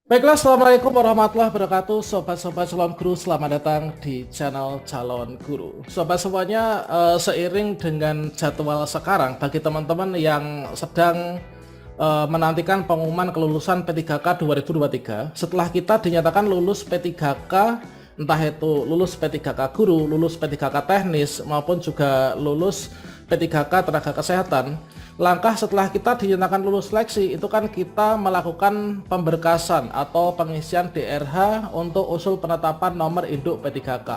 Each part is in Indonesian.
Baiklah, Assalamualaikum warahmatullahi wabarakatuh. Sobat-sobat calon guru, selamat datang di channel Calon Guru. Sobat semuanya, seiring dengan jadwal sekarang, bagi teman-teman yang sedang menantikan pengumuman kelulusan P3K 2023, setelah kita dinyatakan lulus P3K, entah itu lulus P3K guru, lulus P3K teknis, maupun juga lulus P3K tenaga kesehatan. Langkah setelah kita dinyatakan lulus seleksi itu kan kita melakukan pemberkasan atau pengisian DRH untuk usul penetapan nomor induk P3K.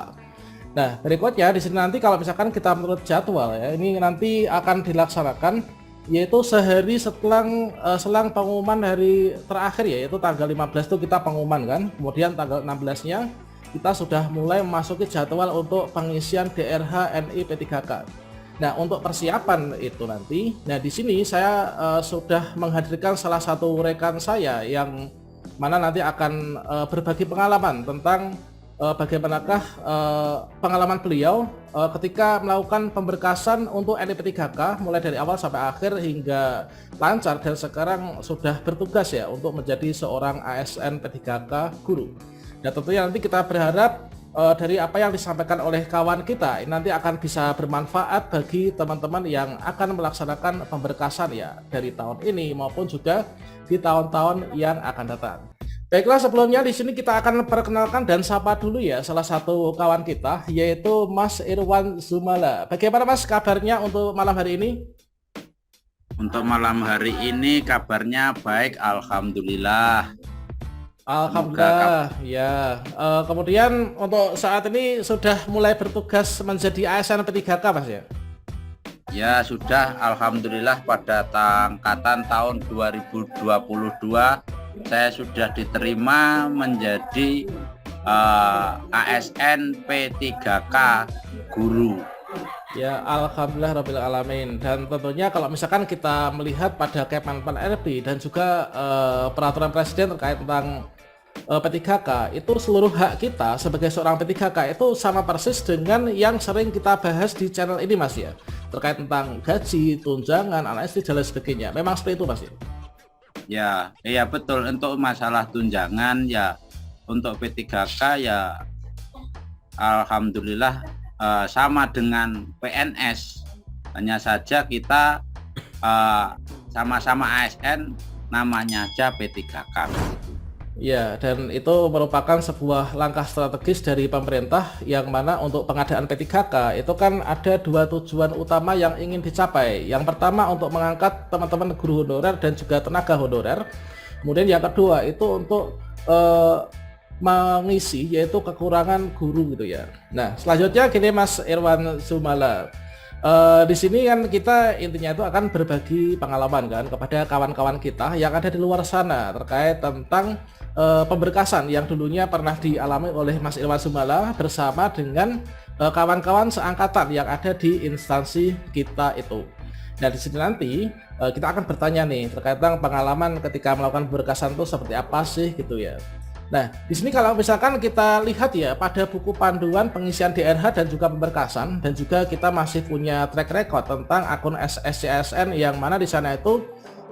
Nah, berikutnya di sini nanti kalau misalkan kita menurut jadwal ya, ini nanti akan dilaksanakan yaitu sehari selang pengumuman hari terakhir ya, yaitu tanggal 15 itu kita pengumuman kan. Kemudian tanggal 16-nya kita sudah mulai memasuki jadwal untuk pengisian DRH NI P3K. Nah, untuk persiapan itu nanti, nah di sini saya sudah menghadirkan salah satu rekan saya yang mana nanti akan berbagi pengalaman tentang bagaimanakah pengalaman beliau ketika melakukan pemberkasan untuk NIP3K mulai dari awal sampai akhir hingga lancar dan sekarang sudah bertugas ya untuk menjadi seorang ASN P3K guru. Dan tentunya nanti kita berharap dari apa yang disampaikan oleh kawan kita ini nanti akan bisa bermanfaat bagi teman-teman yang akan melaksanakan pemberkasan ya dari tahun ini maupun juga di tahun-tahun yang akan datang. Baiklah, sebelumnya di sini kita akan perkenalkan dan sapa dulu ya salah satu kawan kita yaitu Mas Irwan Zumala. Bagaimana Mas kabarnya untuk malam hari ini? Untuk malam hari ini kabarnya baik, alhamdulillah. Alhamdulillah ya. Kemudian untuk saat ini sudah mulai bertugas menjadi ASN P3K Mas ya? Ya sudah, alhamdulillah pada angkatan tahun 2022 saya sudah diterima menjadi ASN P3K guru. Ya, alhamdulillah rabbil alamin. Dan tentunya kalau misalkan kita melihat pada Kemenpan RB dan juga peraturan presiden terkait tentang P3K, itu seluruh hak kita sebagai seorang P3K itu sama persis dengan yang sering kita bahas di channel ini Mas ya, terkait tentang gaji, tunjangan, anak istri dan lain sebagainya. Memang seperti itu Mas ya? Ya, iya betul. Untuk masalah tunjangan ya, untuk P3K ya alhamdulillah sama dengan PNS. Hanya saja kita sama-sama ASN, namanya aja P3K. Ya, dan itu merupakan sebuah langkah strategis dari pemerintah yang mana untuk pengadaan P3K itu kan ada dua tujuan utama yang ingin dicapai. Yang pertama untuk mengangkat teman-teman guru honorer dan juga tenaga honorer. Kemudian yang kedua itu untuk mengisi yaitu kekurangan guru gitu ya. Nah, selanjutnya gini Mas Irwan Zumala. Di sini kan kita intinya itu akan berbagi pengalaman kan kepada kawan-kawan kita yang ada di luar sana terkait tentang pemberkasan yang dulunya pernah dialami oleh Mas Irwan Zumala bersama dengan kawan-kawan seangkatan yang ada di instansi kita itu. Nah, di sini nanti kita akan bertanya nih terkait tentang pengalaman ketika melakukan pemberkasan itu seperti apa sih gitu ya. Nah, di sini kalau misalkan kita lihat ya pada buku panduan pengisian DRH dan juga pemberkasan dan juga kita masih punya track record tentang akun SCSN yang mana di sana itu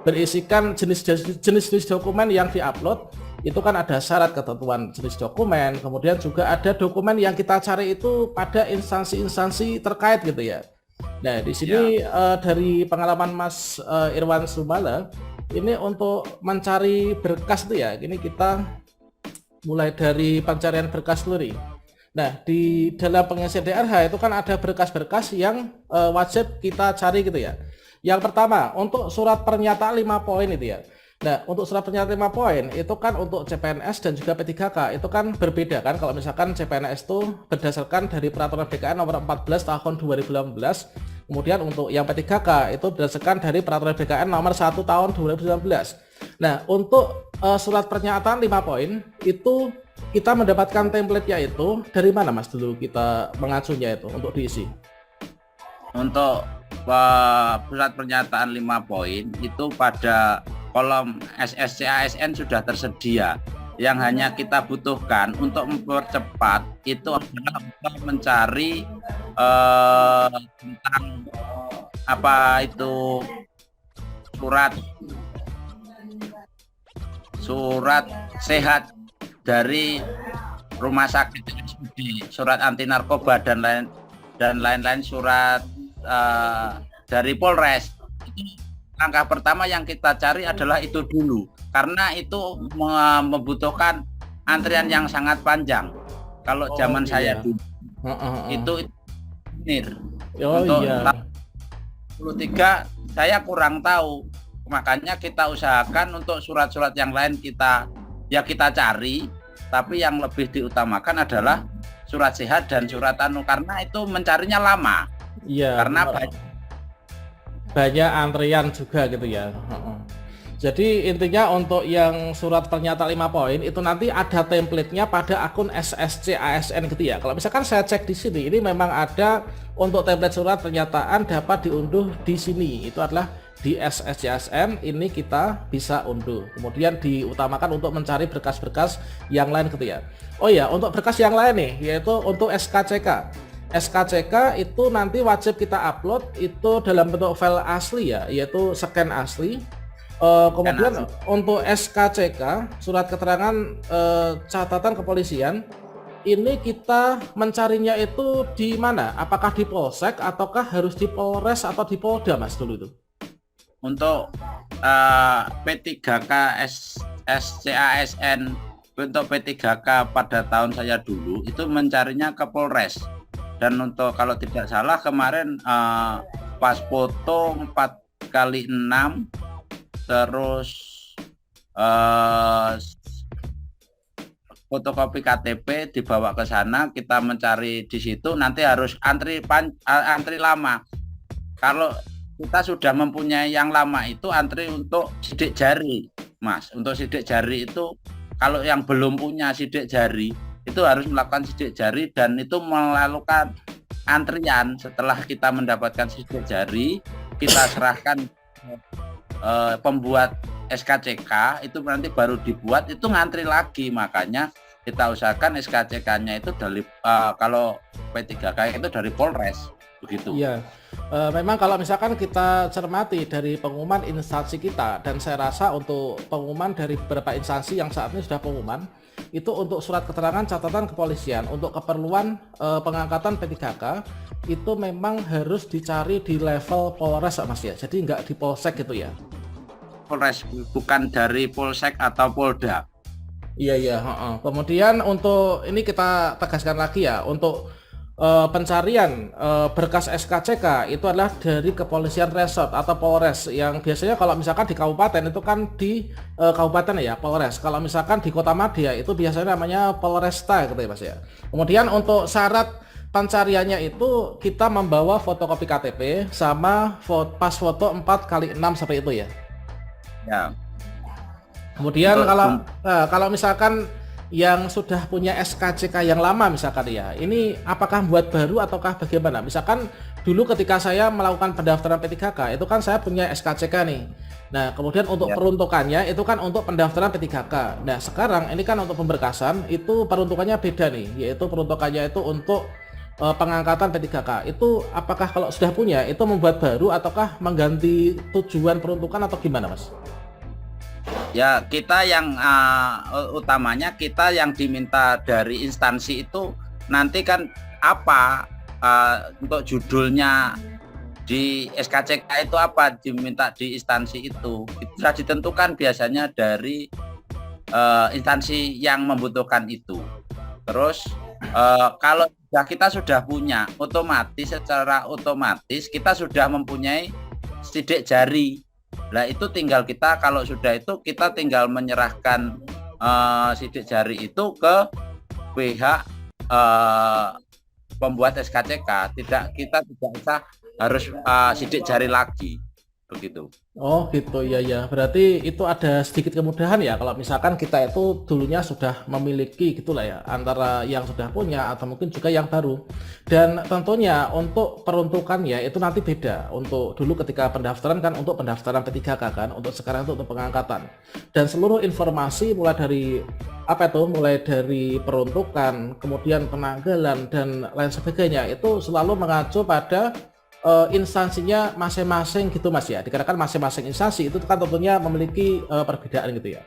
berisikan jenis-jenis dokumen yang diupload. Itu kan ada syarat ketentuan jenis dokumen, kemudian juga ada dokumen yang kita cari itu pada instansi-instansi terkait gitu ya. Nah, di sini dari pengalaman Mas Irwan Zumala ini untuk mencari berkas itu ya, ini kita mulai dari pencarian berkas dulu nih. Nah, di dalam pengisian DRH itu kan ada berkas-berkas yang wajib kita cari gitu ya. Yang pertama, untuk surat pernyataan 5 poin itu ya. Nah, untuk surat pernyataan 5 poin itu kan untuk CPNS dan juga P3K itu kan berbeda kan. Kalau misalkan CPNS itu berdasarkan dari peraturan BKN nomor 14 tahun 2018. Kemudian untuk yang P3K itu berdasarkan dari peraturan BKN nomor 1 tahun 2019. Nah, untuk surat pernyataan 5 poin itu kita mendapatkan template-nya itu dari mana Mas dulu kita mengacunya itu untuk diisi? Untuk surat pernyataan 5 poin itu pada kolom SSC ASN sudah tersedia. Yang hanya kita butuhkan untuk mempercepat itu adalah mencari tentang apa itu surat surat sehat dari rumah sakit RSUD, surat anti narkoba dan lain-lain, surat dari Polres. Langkah pertama yang kita cari adalah itu dulu, karena itu membutuhkan antrian yang sangat panjang. Kalau zaman saya dulu itu untuk 23 saya kurang tahu, makanya kita usahakan untuk surat-surat yang lain kita cari, tapi yang lebih diutamakan adalah surat sehat dan surat karena itu mencarinya lama. Iya. Karena banyak antrian juga gitu ya. Jadi intinya untuk yang surat pernyataan 5 poin itu nanti ada template-nya pada akun SSC ASN gitu ya. Kalau misalkan saya cek di sini, ini memang ada untuk template surat pernyataan dapat diunduh di sini. Itu adalah di SSC ASN, ini kita bisa unduh. Kemudian diutamakan untuk mencari berkas-berkas yang lain gitu ya. Oh ya, untuk berkas yang lain nih, yaitu untuk SKCK. SKCK itu nanti wajib kita upload itu dalam bentuk file asli ya, yaitu scan asli. Kemudian untuk SKCK, surat keterangan catatan kepolisian, ini kita mencarinya itu di mana? Apakah di Polsek ataukah harus di Polres atau di Polda, Mas, dulu itu? Untuk P3K SCASN, untuk P3K pada tahun saya dulu itu mencarinya ke Polres. Dan untuk kalau tidak salah kemarin pas foto 4x6, terus fotokopi KTP dibawa ke sana, kita mencari di situ, nanti harus antri lama. Kalau kita sudah mempunyai yang lama itu antri untuk sidik jari, Mas. Untuk sidik jari itu kalau yang belum punya sidik jari itu harus melakukan sidik jari, dan itu melakukan antrian. Setelah kita mendapatkan sidik jari, kita serahkan pembuat SKCK, itu nanti baru dibuat, itu ngantri lagi. Makanya kita usahakan SKCK-nya itu dari kalau P3K itu dari Polres begitu. Iya. Memang kalau misalkan kita cermati dari pengumuman instansi kita, dan saya rasa untuk pengumuman dari beberapa instansi yang saat ini sudah pengumuman, itu untuk surat keterangan catatan kepolisian untuk keperluan pengangkatan P3K itu memang harus dicari di level Polres, Mas ya. Jadi nggak di Polsek gitu ya. Polres, bukan dari Polsek atau Polda. Iya. Kemudian untuk ini kita tegaskan lagi ya, untuk pencarian berkas SKCK itu adalah dari kepolisian resort atau Polres, yang biasanya kalau misalkan di kabupaten itu kan di kabupaten ya Polres. Kalau misalkan di Kota Madya itu biasanya namanya Polresta gitu ya, Mas ya. Kemudian untuk syarat pencariannya itu kita membawa fotokopi KTP sama pas foto 4x6 sampai itu ya. Ya. Kemudian kalau misalkan yang sudah punya SKCK yang lama misalkan ya, ini apakah buat baru ataukah bagaimana? Misalkan dulu ketika saya melakukan pendaftaran P3K itu kan saya punya SKCK nih. Nah kemudian untuk peruntukannya itu kan untuk pendaftaran P3K. Nah sekarang ini kan untuk pemberkasan itu peruntukannya beda nih, yaitu peruntukannya itu untuk pengangkatan P3K. Itu apakah kalau sudah punya itu membuat baru ataukah mengganti tujuan peruntukan atau gimana, Mas? Ya, kita yang utamanya kita yang diminta dari instansi itu nanti kan apa untuk judulnya di SKCK itu apa diminta di instansi itu sudah ditentukan biasanya dari instansi yang membutuhkan itu. Terus kalau kita sudah punya, secara otomatis kita sudah mempunyai sidik jari. Nah itu tinggal kita, kalau sudah itu kita tinggal menyerahkan sidik jari itu ke pihak pembuat SKCK. Kita tidak usah harus sidik jari lagi begitu. Oh gitu ya. Berarti itu ada sedikit kemudahan ya kalau misalkan kita itu dulunya sudah memiliki gitulah ya, antara yang sudah punya atau mungkin juga yang baru. Dan tentunya untuk peruntukannya itu nanti beda. Untuk dulu ketika pendaftaran kan untuk pendaftaran P3K kan, untuk sekarang itu untuk pengangkatan. Dan seluruh informasi mulai dari peruntukan, kemudian penanggalan dan lain sebagainya itu selalu mengacu pada instansinya masing-masing gitu, Mas ya. Dikarenakan masing-masing instansi itu kan tentunya memiliki perbedaan gitu ya.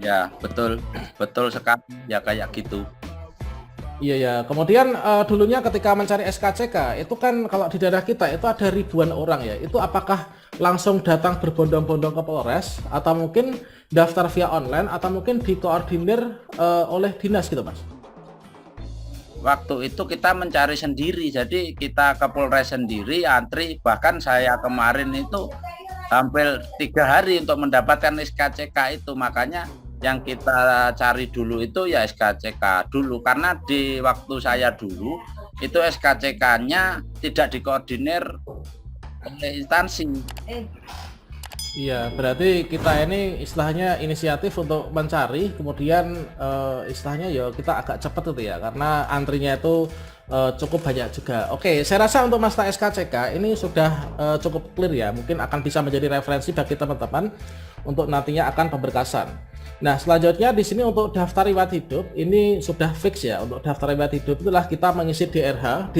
Ya, betul. Betul sekali ya kayak gitu. Iya ya. Kemudian dulunya ketika mencari SKCK itu kan kalau di daerah kita itu ada ribuan orang ya. Itu apakah langsung datang berbondong-bondong ke Polres atau mungkin daftar via online atau mungkin dikoordinir oleh dinas gitu Mas? Waktu itu kita mencari sendiri, jadi kita ke Polres sendiri, antri. Bahkan saya kemarin itu hampir 3 hari untuk mendapatkan SKCK itu. Makanya yang kita cari dulu itu ya SKCK dulu, karena di waktu saya dulu itu SKCK-nya tidak dikoordinir oleh instansi. Iya, berarti kita ini istilahnya inisiatif untuk mencari, kemudian istilahnya ya kita agak cepat itu ya, karena antrinya itu cukup banyak juga. Oke, saya rasa untuk masalah SKCK ini sudah cukup clear ya, mungkin akan bisa menjadi referensi bagi teman-teman untuk nantinya akan pemberkasan. Nah, selanjutnya di sini untuk daftar riwayat hidup ini sudah fix ya. Untuk daftar riwayat hidup itulah kita mengisi DRH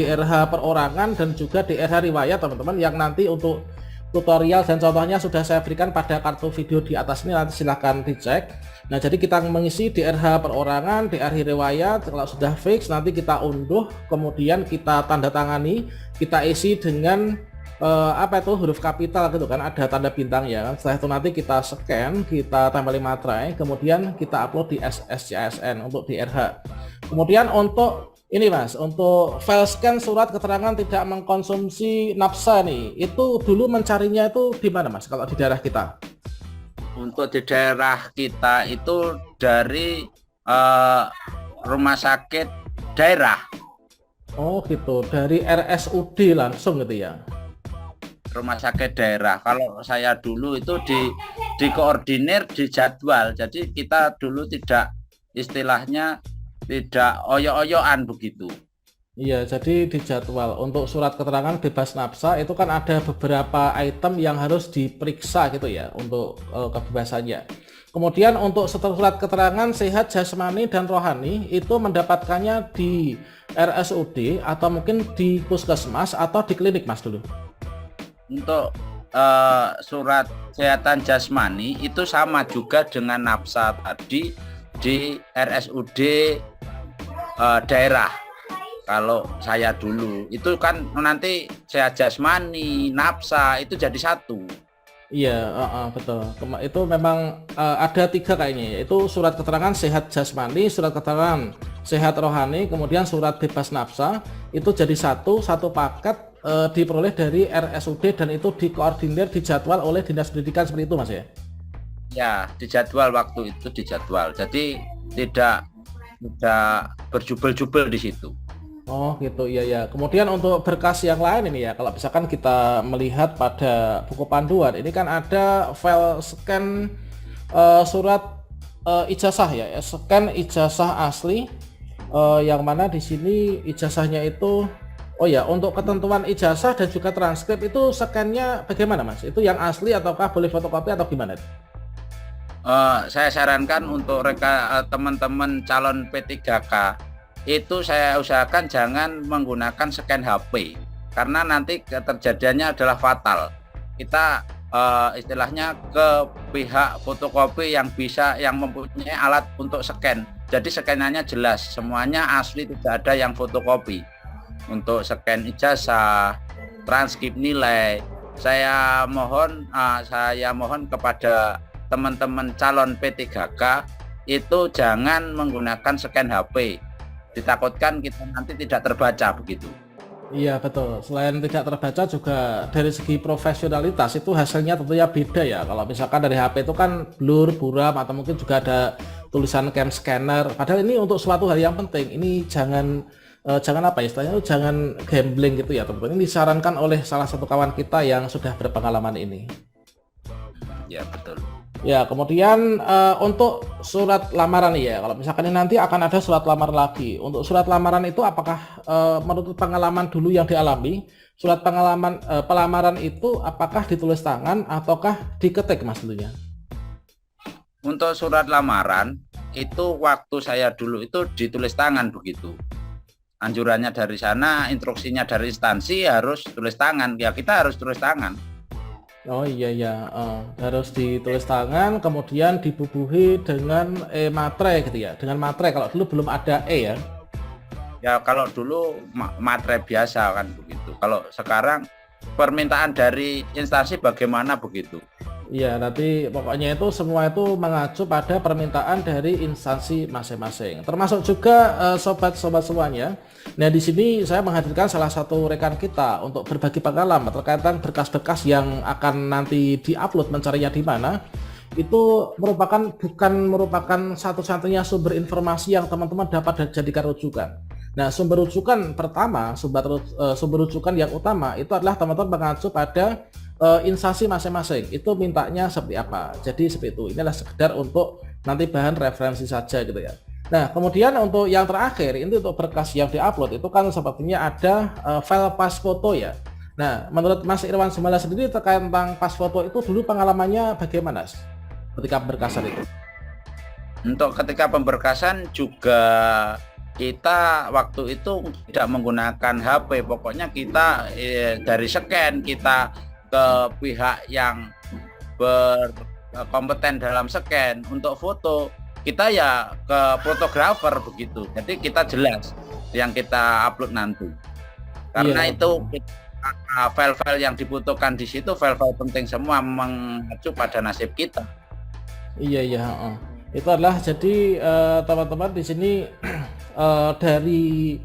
perorangan dan juga DRH riwayat teman-teman, yang nanti untuk tutorial dan contohnya sudah saya berikan pada kartu video di atas ini, nanti silahkan dicek. Nah, jadi kita mengisi DRH perorangan, DRH riwayat, kalau sudah fix nanti kita unduh, kemudian kita tanda tangani, kita isi dengan apa itu huruf kapital gitu kan, ada tanda bintang ya kan. Setelah itu nanti kita scan, kita tempeli materai, kemudian kita upload di SSCSN untuk DRH. Kemudian untuk ini Mas, untuk file scan surat keterangan tidak mengkonsumsi nafsa nih, itu dulu mencarinya itu di mana Mas kalau di daerah kita? Untuk di daerah kita itu dari rumah sakit daerah, Oh gitu, dari RSUD langsung gitu ya. rumah sakit daerah. Kalau saya dulu itu dikoordinir, dijadwal. Jadi kita dulu tidak, istilahnya tidak oyo-oyoan begitu. Iya, jadi dijadwal. Untuk surat keterangan bebas nafsa itu kan ada beberapa item yang harus diperiksa gitu ya untuk kebebasannya. Kemudian untuk surat keterangan sehat jasmani dan rohani itu mendapatkannya di RSUD atau mungkin di puskesmas atau di klinik Mas dulu. Untuk surat kesehatan jasmani itu sama juga dengan nafsa tadi di RSUD daerah. Kalau saya dulu itu kan nanti sehat jasmani, nafsa itu jadi satu. Iya, betul. Itu memang ada 3 kayaknya, yaitu surat keterangan sehat jasmani, surat keterangan sehat rohani, kemudian surat bebas nafsa itu jadi satu paket, diperoleh dari RSUD dan itu dikoordinir, dijadwal oleh Dinas Pendidikan seperti itu Mas ya? Ya, dijadwal, waktu itu dijadwal. Jadi tidak berjubel-jubel di situ. Oh gitu, iya ya. Kemudian untuk berkas yang lain ini ya, kalau misalkan kita melihat pada buku panduan, ini kan ada file scan surat ijazah ya, scan ijazah asli, yang mana di sini ijazahnya itu, oh ya, untuk ketentuan ijazah dan juga transkrip itu scan-nya bagaimana Mas? Itu yang asli ataukah boleh fotokopi atau gimana? Saya sarankan untuk teman-teman calon P3K itu saya usahakan jangan menggunakan scan HP, karena nanti terjadiannya adalah fatal. Kita istilahnya ke pihak fotokopi yang mempunyai alat untuk scan. Jadi scannya jelas, semuanya asli, tidak ada yang fotokopi. Untuk scan ijazah, transkrip nilai, saya mohon kepada teman-teman calon P3K itu jangan menggunakan scan HP. Ditakutkan kita nanti tidak terbaca begitu. Iya betul, selain tidak terbaca juga dari segi profesionalitas itu hasilnya tentunya beda ya. Kalau misalkan dari HP itu kan blur, buram, atau mungkin juga ada tulisan cam scanner, padahal ini untuk suatu hal yang penting. Ini jangan apa istilahnya, jangan gambling gitu ya teman-teman. Ini disarankan oleh salah satu kawan kita yang sudah berpengalaman ini. Ya betul. Ya, kemudian untuk surat lamaran ya, kalau misalkan ini nanti akan ada surat lamaran lagi. Untuk surat lamaran itu apakah menurut pengalaman dulu yang dialami, surat pelamaran itu apakah ditulis tangan ataukah diketik Mas dulunya? Untuk surat lamaran itu waktu saya dulu itu ditulis tangan begitu. Anjurannya dari sana, instruksinya dari instansi harus tulis tangan. Ya kita harus tulis tangan. Oh iya ya, harus ditulis tangan, kemudian dibubuhi dengan matre gitu ya. Dengan matre, kalau dulu belum ada ya. Ya kalau dulu materai biasa kan begitu. Kalau sekarang permintaan dari instansi bagaimana begitu? Iya, nanti pokoknya itu semua itu mengacu pada permintaan dari instansi masing-masing. Termasuk juga sobat-sobat semuanya. Nah, di sini saya menghadirkan salah satu rekan kita untuk berbagi pengalaman terkait dengan berkas-berkas yang akan nanti diupload, mencarinya di mana. Itu bukan merupakan satu-satunya sumber informasi yang teman-teman dapat jadikan rujukan. Nah, sumber rujukan pertama, sumber rujukan yang utama itu adalah teman-teman mengacu pada instansi masing-masing. Itu mintanya seperti apa. Jadi seperti itu. Ini adalah sekedar untuk nanti bahan referensi saja gitu ya. Nah, kemudian untuk yang terakhir ini untuk berkas yang diupload itu kan sepertinya ada file pas foto ya. Nah, menurut Mas Irwan Sumala sendiri terkait tentang pas foto itu dulu pengalamannya bagaimana ketika berkasan itu? Untuk ketika pemberkasan juga kita waktu itu tidak menggunakan HP, pokoknya kita dari scan kita ke pihak yang berkompeten dalam scan. Untuk foto kita ya ke fotografer begitu, jadi kita jelas yang kita upload nanti karena itu file-file yang dibutuhkan di situ file-file penting semua mengacu pada nasib kita. Iya. Itu adalah jadi teman-teman di sini dari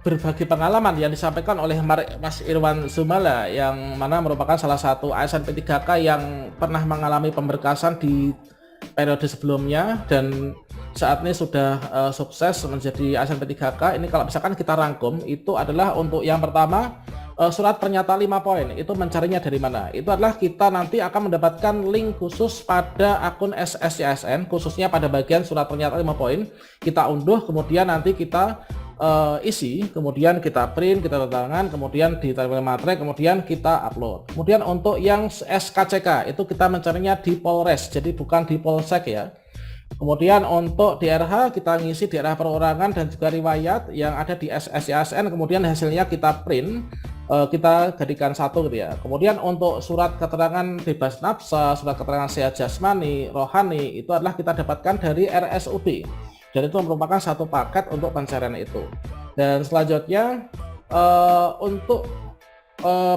berbagai pengalaman yang disampaikan oleh Mas Irwan Sumala yang mana merupakan salah satu ASN P3K yang pernah mengalami pemberkasan di periode sebelumnya dan saat ini sudah sukses menjadi ASN P3K. Ini kalau misalkan kita rangkum itu adalah untuk yang pertama surat pernyataan 5 poin. Itu mencarinya dari mana? Itu adalah kita nanti akan mendapatkan link khusus pada akun SSCSN, khususnya pada bagian surat pernyataan 5 poin. Kita unduh, kemudian nanti kita isi, kemudian kita print, kita tanda tangan, kemudian ditaruh materai, kemudian kita upload. Kemudian untuk yang SKCK itu kita mencarinya di Polres, jadi bukan di Polsek ya. Kemudian untuk DRH kita ngisi daerah perorangan dan juga riwayat yang ada di SSCSN, kemudian hasilnya kita print, kita jadikan satu gitu ya. Kemudian untuk surat keterangan bebas nafsa, surat keterangan sehat jasmani, rohani itu adalah kita dapatkan dari RSUD. Dan itu merupakan satu paket untuk pencarian itu. Dan selanjutnya untuk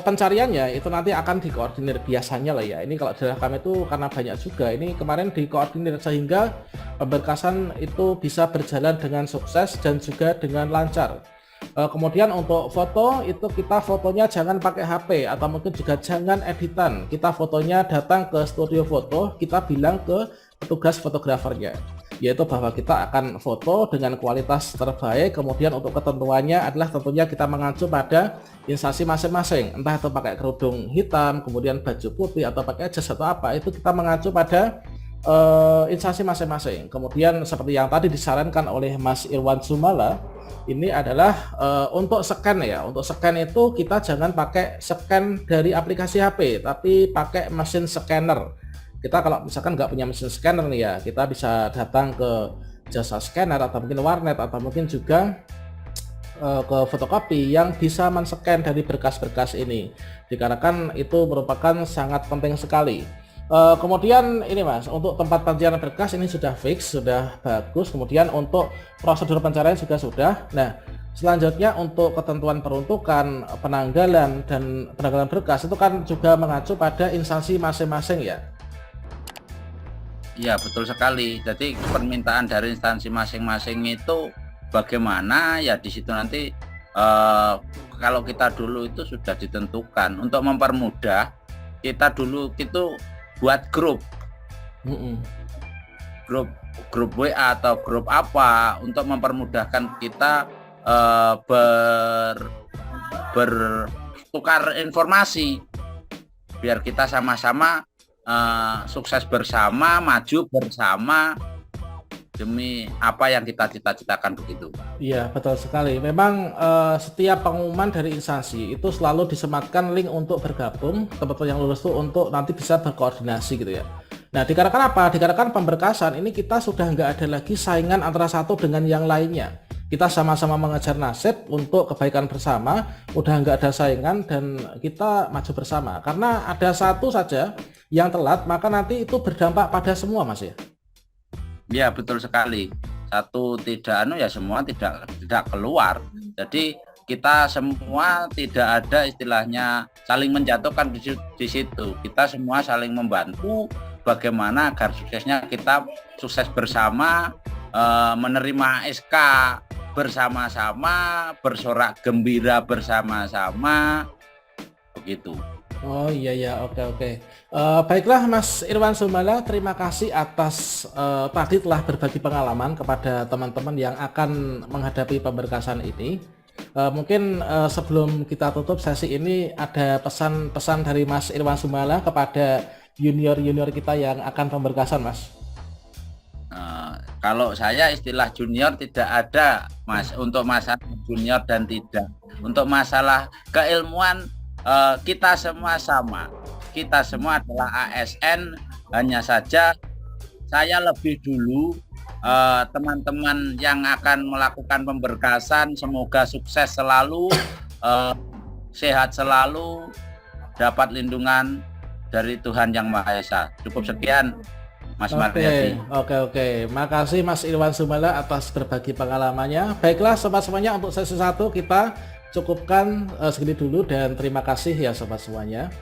pencariannya itu nanti akan dikoordinir biasanya lah ya. Ini kalau daerah kami itu karena banyak juga. Ini kemarin dikoordinir sehingga pemberkasan itu bisa berjalan dengan sukses dan juga dengan lancar. Kemudian untuk foto itu kita fotonya jangan pakai HP atau mungkin juga jangan editan. Kita fotonya datang ke studio foto, kita bilang ke petugas fotografernya, yaitu bahwa kita akan foto dengan kualitas terbaik. Kemudian untuk ketentuannya adalah tentunya kita mengacu pada instansi masing-masing, entah itu pakai kerudung hitam, kemudian baju putih atau pakai jas atau apa, itu kita mengacu pada instansi masing-masing. Kemudian seperti yang tadi disarankan oleh Mas Irwan Sumala, ini adalah untuk scan ya. Untuk scan itu kita jangan pakai scan dari aplikasi HP, tapi pakai mesin scanner. Kita kalau misalkan nggak punya mesin scanner nih ya, kita bisa datang ke jasa scanner atau mungkin warnet atau mungkin juga ke fotokopi yang bisa men-scan dari berkas-berkas ini, dikarenakan itu merupakan sangat penting sekali. Kemudian ini Mas, untuk tempat pencarian berkas ini sudah fix, sudah bagus. Kemudian untuk prosedur pencarian juga sudah. Nah, selanjutnya untuk ketentuan peruntukan, penanggalan dan penanggalan berkas itu kan juga mengacu pada instansi masing-masing ya. Iya betul sekali. Jadi permintaan dari instansi masing-masing itu bagaimana ya di situ nanti kalau kita dulu itu sudah ditentukan untuk mempermudah. Kita dulu itu buat grup WA atau grup apa untuk mempermudahkan kita bertukar informasi biar kita sama-sama sukses bersama, maju bersama demi apa yang kita cita-citakan begitu. Iya betul sekali. Memang setiap pengumuman dari instansi itu selalu disematkan link untuk bergabung, teman-teman yang lulus itu untuk nanti bisa berkoordinasi gitu ya. Nah dikarenakan apa? Dikarenakan pemberkasan ini kita sudah nggak ada lagi saingan antara satu dengan yang lainnya. kita sama-sama mengejar nasib untuk kebaikan bersama, udah nggak ada saingan dan kita maju bersama. Karena ada satu saja yang telat, maka nanti itu berdampak pada semua, Mas ya. Ya, betul sekali. Satu tidak ya semua tidak keluar. Jadi kita semua tidak ada istilahnya saling menjatuhkan di situ. Kita semua saling membantu bagaimana agar suksesnya kita sukses bersama, menerima SK bersama-sama, bersorak gembira bersama-sama, begitu. Oh iya, oke. Baiklah Mas Irwan Sumala, terima kasih atas tadi telah berbagi pengalaman kepada teman-teman yang akan menghadapi pemberkasan ini. Mungkin sebelum kita tutup sesi ini ada pesan-pesan dari Mas Irwan Sumala kepada junior-junior kita yang akan pemberkasan, Mas. Kalau saya istilah junior tidak ada, Mas, untuk masalah junior dan tidak. Untuk masalah keilmuan kita semua sama. Kita semua adalah ASN, hanya saja saya lebih dulu teman-teman yang akan melakukan pemberkasan semoga sukses selalu, sehat selalu, dapat lindungan dari Tuhan Yang Maha Esa. Cukup sekian, Mas Mardiadi. Oke. Makasih Mas Irwan Sumala atas berbagi pengalamannya. Baiklah sobat semuanya, untuk sesi 1 kita cukupkan segini dulu dan terima kasih ya sobat semuanya.